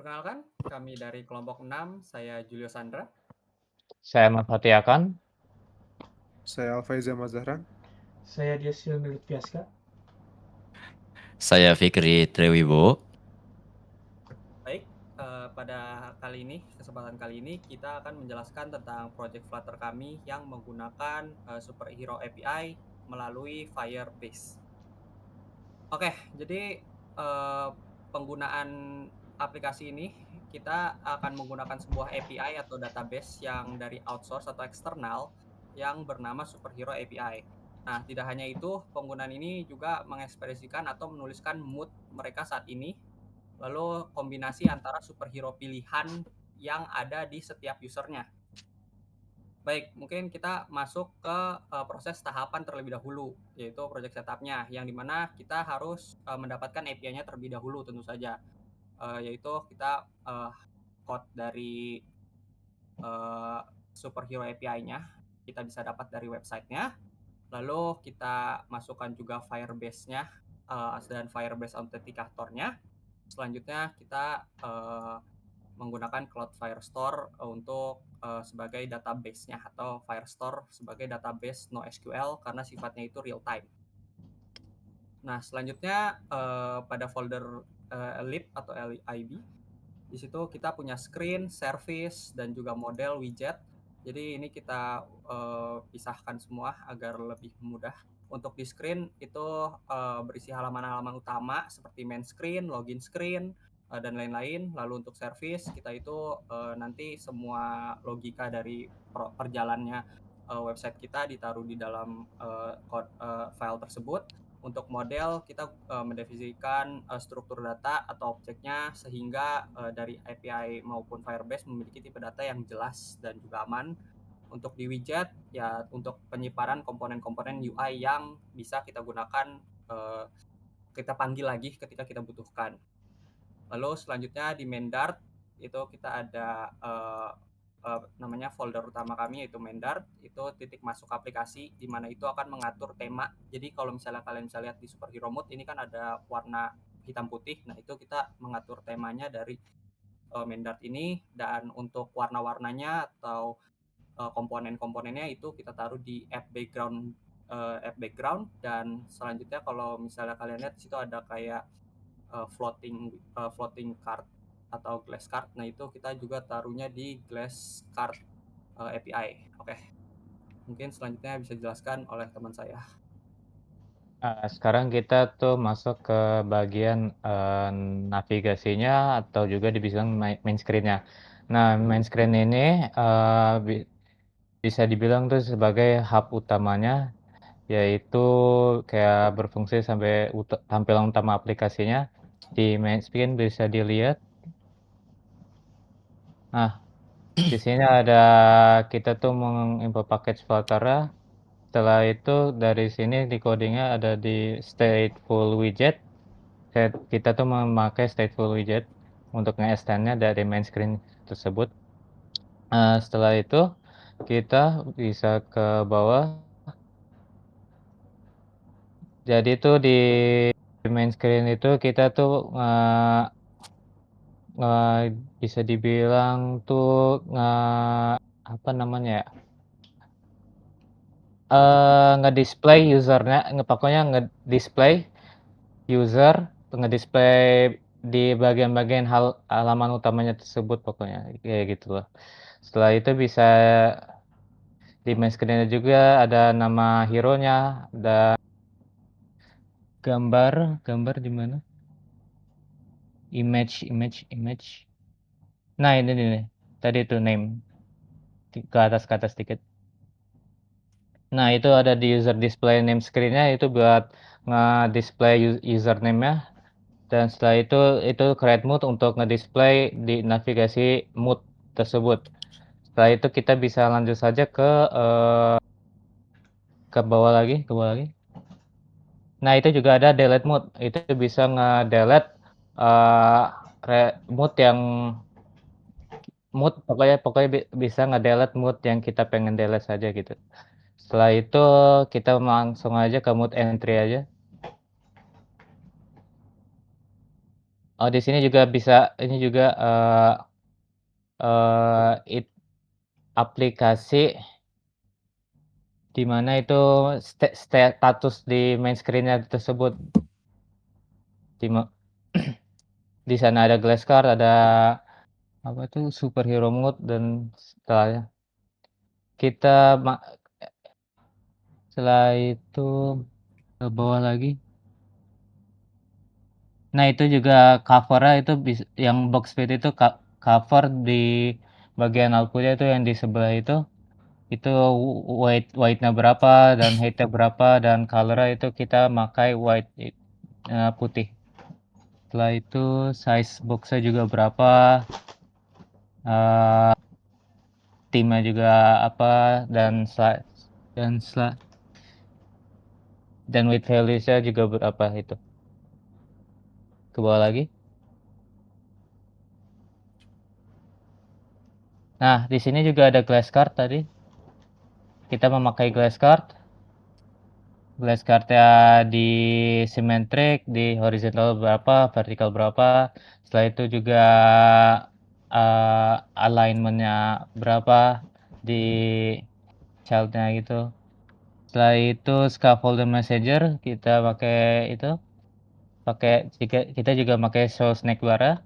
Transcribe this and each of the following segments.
Perkenalkan, kami dari kelompok 6, saya Julio Sandra. Saya memperhatikan. Saya Alfaiza Mazahran. Saya Diasil Milut Piaska. Saya Fikri Trewibo. Baik, pada kesempatan kali ini kita akan menjelaskan tentang project Flutter kami yang menggunakan Superhero API melalui Firebase. Oke, jadi penggunaan aplikasi ini kita akan menggunakan sebuah API atau database yang dari outsource atau eksternal yang bernama Superhero API. Nah, tidak hanya itu, penggunaan ini juga mengekspresikan atau menuliskan mood mereka saat ini, lalu kombinasi antara superhero pilihan yang ada di setiap usernya. Baik, mungkin kita masuk ke proses tahapan terlebih dahulu, yaitu project setupnya, yang dimana kita harus mendapatkan API-nya terlebih dahulu tentu saja, yaitu kita code dari Superhero API-nya, kita bisa dapat dari websitenya, lalu kita masukkan juga Firebase-nya dan Firebase Authenticator-nya. Selanjutnya kita menggunakan Cloud Firestore untuk sebagai database-nya atau Firestore sebagai database NoSQL karena sifatnya itu real time. Nah, selanjutnya pada folder lib atau lib, di situ kita punya screen, service, dan juga model widget. Jadi ini kita pisahkan semua agar lebih mudah. Untuk di screen itu berisi halaman-halaman utama seperti main screen, login screen, dan lain-lain. Lalu untuk service kita itu nanti semua logika dari perjalannya website kita ditaruh di dalam file tersebut. Untuk model kita mendefinisikan struktur data atau objeknya sehingga dari API maupun Firebase memiliki tipe data yang jelas dan juga aman. Untuk di widget ya untuk penyimpanan komponen-komponen UI yang bisa kita gunakan, kita panggil lagi ketika kita butuhkan. Lalu selanjutnya di main Dart itu kita ada namanya folder utama kami yaitu main Dart, itu titik masuk aplikasi di mana itu akan mengatur tema. Jadi kalau misalnya kalian bisa lihat di Superhero Mode ini kan ada warna hitam putih. Nah, itu kita mengatur temanya dari main Dart ini, dan untuk warna-warnanya atau komponen-komponennya itu kita taruh di app background. Dan selanjutnya kalau misalnya kalian lihat di situ ada kayak floating card atau glass card. Nah, itu kita juga taruhnya di glass card API. Oke. Mungkin selanjutnya bisa dijelaskan oleh teman saya. Sekarang kita tuh masuk ke bagian navigasinya atau juga dibilang main screen-nya. Nah, main screen ini bisa dibilang tuh sebagai hub utamanya, yaitu kayak berfungsi sampai tampilan utama aplikasinya. Di main screen bisa dilihat. Nah, di sini ada kita tuh mengimport package Flutter. Setelah itu dari sini di codingnya ada di stateful widget. Kita tuh memakai stateful widget untuk nge-extend-nya dari main screen tersebut. Setelah itu kita bisa ke bawah. Jadi itu di main screen itu kita tuh bisa dibilang tuh apa namanya ya? Nge-display usernya, pokoknya nge-display user, nge-display di bagian-bagian halaman utamanya tersebut pokoknya, kayak gitu loh. Setelah itu bisa di main screen-nya juga ada nama hero-nya, ada gambar di mana? Image. Nah, ini nih. Tadi itu name. Ke atas dikit. Nah, itu ada di user display name screen-nya, itu buat nge-display username-nya. Dan setelah itu create mood untuk nge-display di navigasi mood tersebut. Setelah itu kita bisa lanjut saja ke bawah lagi. Nah, itu juga ada delete mood. Itu bisa nge-delete mood pokoknya bisa nge-delete mood yang kita pengen delete saja gitu. Setelah itu kita langsung aja ke mood entry aja. Oh, di sini juga bisa ini juga aplikasi di mana itu status di main screen-nya tersebut. Di ma di sana ada glass card, ada apa tuh, superhero mode dan setelahnya. Kita ma Setelah itu ke bawah lagi. Nah, itu juga cover-nya itu yang box fit itu cover di bagian output-nya itu yang di sebelah itu white-nya berapa dan height-nya berapa dan color-nya itu kita pakai white, putih. Setelah itu size box-nya juga berapa, theme-nya juga apa dan weight values-nya juga berapa itu. Ke bawah lagi. Nah, di sini juga ada glass card tadi. Kita memakai glass card-nya di symmetric, di horizontal berapa, vertikal berapa. Setelah itu juga alignment-nya berapa di child-nya gitu. Setelah itu scaffold messenger kita pakai kita juga pakai show snack bar-nya.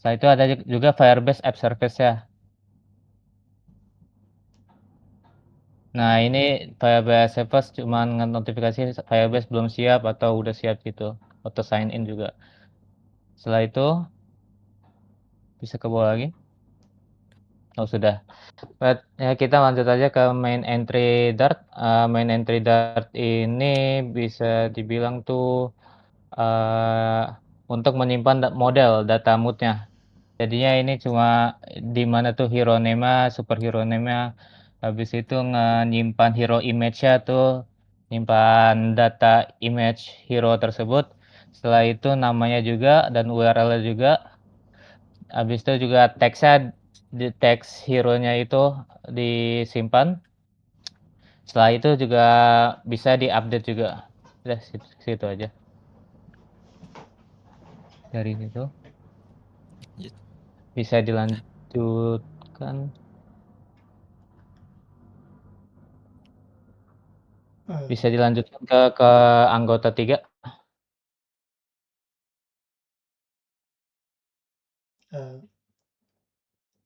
Setelah itu ada juga Firebase app service-nya. Nah, ini Firebase service cuman notifikasi Firebase belum siap atau udah siap gitu. Auto sign in juga. Setelah itu bisa ke bawah lagi. Oh, sudah. Ya, kita lanjut aja ke main entry Dart. Main entry Dart ini bisa dibilang tuh untuk menyimpan model data mood-nya. Jadinya ini cuma di mana tuh hero name-nya, superhero name-nya. Habis itu nyimpan hero image-nya tuh, nyimpan data image hero tersebut. Setelah itu namanya juga dan URL-nya juga. Habis itu juga text-nya, di teks hero-nya itu disimpan. Setelah itu juga bisa diupdate juga. Udah situ aja. Dari situ bisa dilanjutkan. Bisa dilanjutkan ke anggota 3.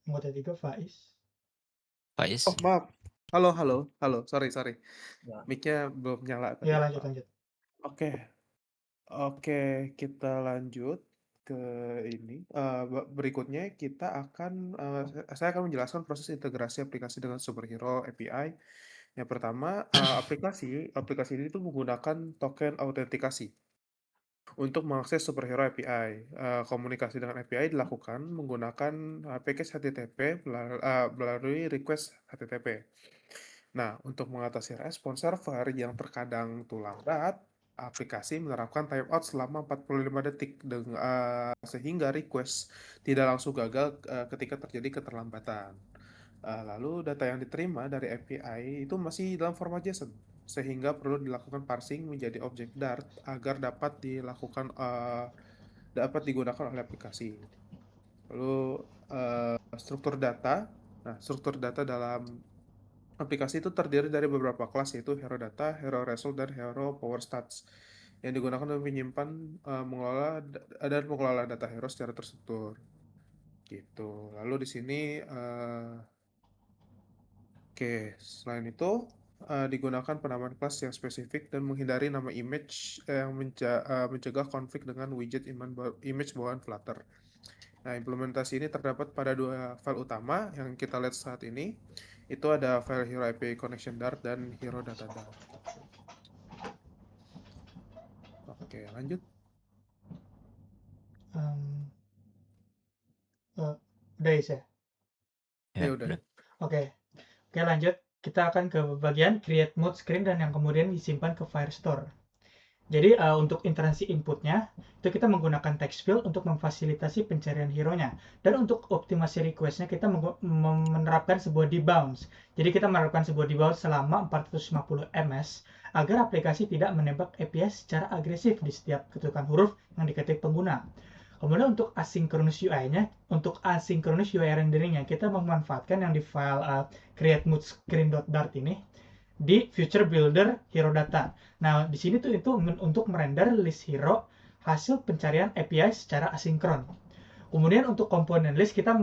Anggota 3 Faiz. Oh, maaf. Halo. Sorry. Ya. Mic-nya belum nyala tadi. Ya, lanjut. Oke, kita lanjut ke ini. Berikutnya kita akan, saya akan menjelaskan proses integrasi aplikasi dengan Superhero API. Yang pertama, aplikasi ini tuh menggunakan token autentikasi untuk mengakses Superhero API. Komunikasi dengan API dilakukan menggunakan package HTTP melalui request HTTP. Nah, untuk mengatasi respon server yang terkadang tuh lambat, aplikasi menerapkan timeout selama 45 detik sehingga request tidak langsung gagal ketika terjadi keterlambatan. Lalu data yang diterima dari API itu masih dalam format JSON, sehingga perlu dilakukan parsing menjadi objek Dart agar dapat digunakan oleh aplikasi. Lalu struktur data. Nah, struktur data dalam aplikasi itu terdiri dari beberapa kelas, yaitu hero data, hero result, dan hero power stats yang digunakan untuk menyimpan, mengelola data hero secara terstruktur. Gitu. Lalu di sini selain itu digunakan penamaan kelas yang spesifik dan menghindari nama image yang mencegah konflik dengan widget image bawaan Flutter. Nah, implementasi ini terdapat pada dua file utama yang kita lihat saat ini. Itu ada file Hero API Connection Dart dan Hero Data Dart. Oke, lanjut. Udah ya? Ya udah. Oke, lanjut. Kita akan ke bagian create mode screen dan yang kemudian disimpan ke Firestore. Jadi untuk interaksi inputnya itu kita menggunakan text field untuk memfasilitasi pencarian hero-nya, dan untuk optimasi request-nya kita menerapkan sebuah debounce. Jadi kita menerapkan sebuah debounce selama 450 ms agar aplikasi tidak menembak API secara agresif di setiap ketukan huruf yang diketik pengguna. Kemudian untuk asynchronous UI-nya, untuk asynchronous UI rendering-nya, kita memanfaatkan yang di file create_mood_screen.dart ini di Future Builder Hero Data. Nah, di sini tuh itu untuk merender list hero hasil pencarian API secara asinkron. Kemudian untuk komponen list kita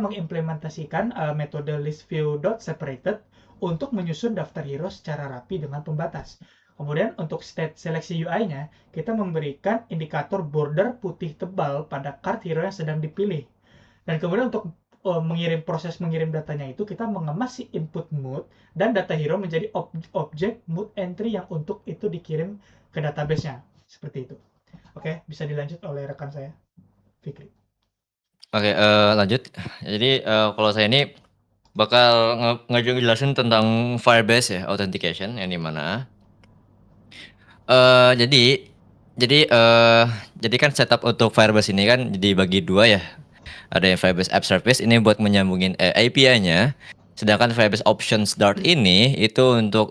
mengimplementasikan metode listView.separated untuk menyusun daftar hero secara rapi dengan pembatas. Kemudian untuk state seleksi UI-nya, kita memberikan indikator border putih tebal pada card hero yang sedang dipilih. Dan kemudian untuk proses mengirim datanya itu, kita mengemas si input mood dan data hero menjadi objek mood entry yang untuk itu dikirim ke database-nya. Seperti itu. Oke, bisa dilanjut oleh rekan saya, Fikri. Oke, lanjut. Jadi kalau saya ini bakal ngejelasin tentang Firebase ya, authentication yang dimana. Jadi kan setup untuk Firebase ini kan dibagi dua ya. Ada yang Firebase App Service ini buat menyambungin API-nya. Sedangkan Firebase Options Dart ini itu untuk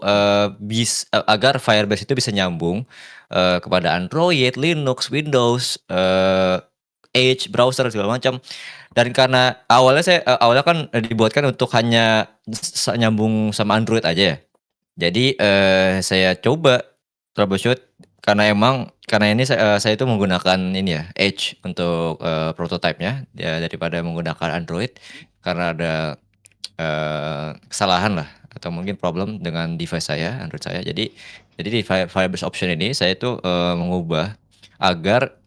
agar Firebase itu bisa nyambung kepada Android, Linux, Windows, Edge, browser segala macam. Dan karena awalnya kan dibuatkan untuk hanya nyambung sama Android aja ya. Jadi saya coba troubleshoot karena ini saya itu menggunakan ini ya Edge untuk prototype-nya ya, daripada menggunakan Android karena ada kesalahan lah atau mungkin problem dengan device saya, Android saya. Jadi di Firebase option ini saya itu mengubah agar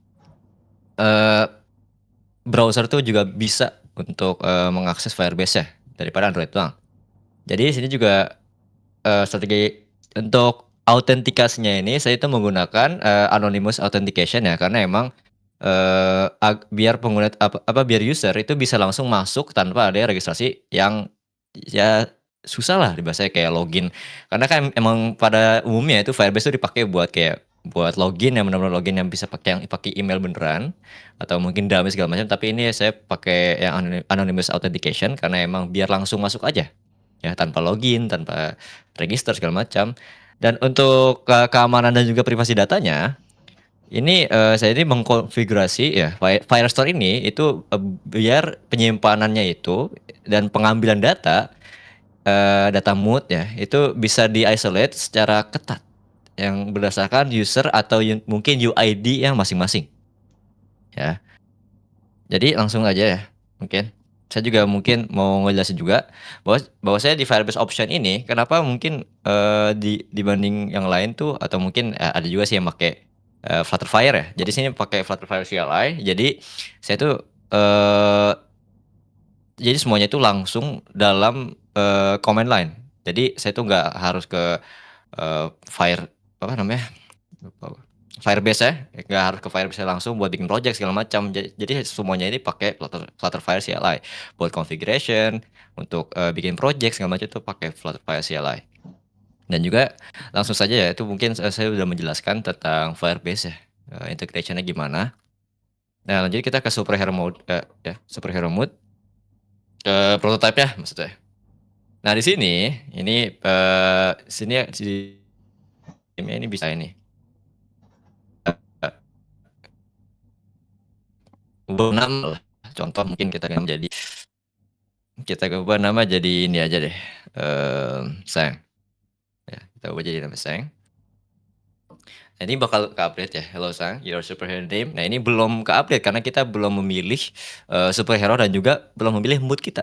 browser tuh juga bisa untuk mengakses Firebase ya daripada Android doang. Jadi di sini juga strategi untuk autentikasinya ini saya itu menggunakan anonymous authentication ya, karena emang biar pengguna biar user itu bisa langsung masuk tanpa ada registrasi yang ya susah lah bahasanya kayak login. Karena kan emang pada umumnya itu Firebase itu dipakai buat login yang benar-benar login yang bisa pakai email beneran atau mungkin dummy segala macam, tapi ini saya pakai yang anonymous authentication karena emang biar langsung masuk aja ya, tanpa login, tanpa register segala macam. Dan untuk keamanan dan juga privasi datanya, ini saya ini mengkonfigurasi ya Firestore ini itu biar penyimpanannya itu dan pengambilan data mood ya itu bisa di-isolate secara ketat yang berdasarkan user atau mungkin UID yang masing-masing. Ya. Jadi langsung aja ya. Mungkin saya juga mungkin mau ngejelasin juga bahwa saya di Firebase option ini kenapa mungkin dibanding yang lain tuh, atau mungkin ada juga sih yang pakai Flutterfire ya. Jadi sini pakai Flutterfire CLI. Jadi saya tuh jadi semuanya itu langsung dalam command line. Jadi saya tuh nggak harus ke Firebase ya, nggak harus ke Firebase langsung buat bikin project segala macam. Jadi semuanya ini pakai Flutterfire CLI buat configuration, untuk bikin project segala macam itu pakai Flutterfire CLI. Dan juga langsung saja ya, itu mungkin saya sudah menjelaskan tentang Firebase ya, integration-nya gimana. Nah, lanjut kita ke superhero mode superhero mode prototype ya maksudnya. Nah, di sini ini ini bisa ini nama lah. Contoh mungkin kita ubah nama jadi ini aja deh, Sang ya, kita ubah jadi nama Sang. Nah, ini bakal ke-update ya, hello Sang, your superhero name. Nah, ini belum ke-update karena kita belum memilih superhero dan juga belum memilih mood kita.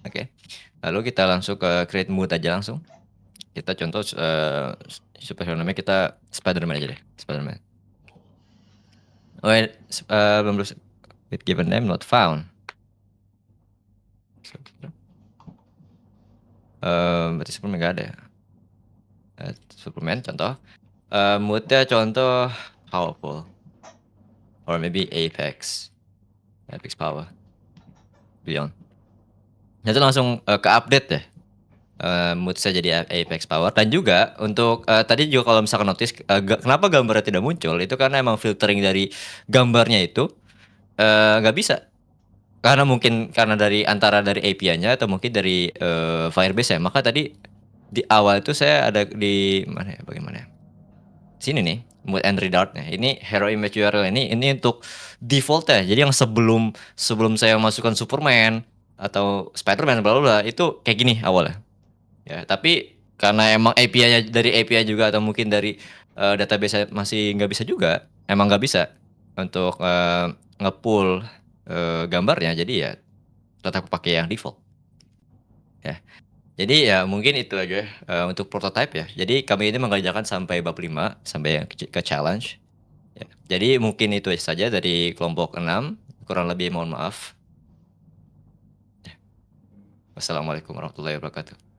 Oke. Lalu kita langsung ke create mood aja langsung. Kita contoh superhero namanya kita Spider-Man aja deh, Spider-Man. Belum with given name not found. Berarti Superman gak ada ya. Superman contoh. Moodnya contoh powerful. Or maybe Apex power. Beyond. Nah, itu langsung ke-update deh. Mood saya jadi Apex power. Dan juga untuk tadi juga kalau misalkan notice kenapa gambarnya tidak muncul, itu karena emang filtering dari gambarnya itu nggak bisa. Karena mungkin dari API-nya atau mungkin dari Firebase ya. Maka tadi di awal itu saya ada di mana ya, bagaimana ya? sini nih, mood and readout-nya. Ini hero image URL ini untuk default ya. Jadi yang sebelum saya masukkan Superman atau Spider-Man bla bla bla, itu kayak gini awalnya. Ya, tapi karena emang API-nya dari API juga atau mungkin dari database masih nggak bisa juga, emang nggak bisa untuk nge-pull gambarnya. Jadi ya tetap pakai yang default. Ya. Jadi ya mungkin itu aja untuk prototype ya. Jadi kami ini mengerjakan sampai bab 5 sampai yang ke challenge. Ya. Jadi mungkin itu saja dari kelompok 6. Kurang lebih mohon maaf. Ya. Wassalamualaikum warahmatullahi wabarakatuh.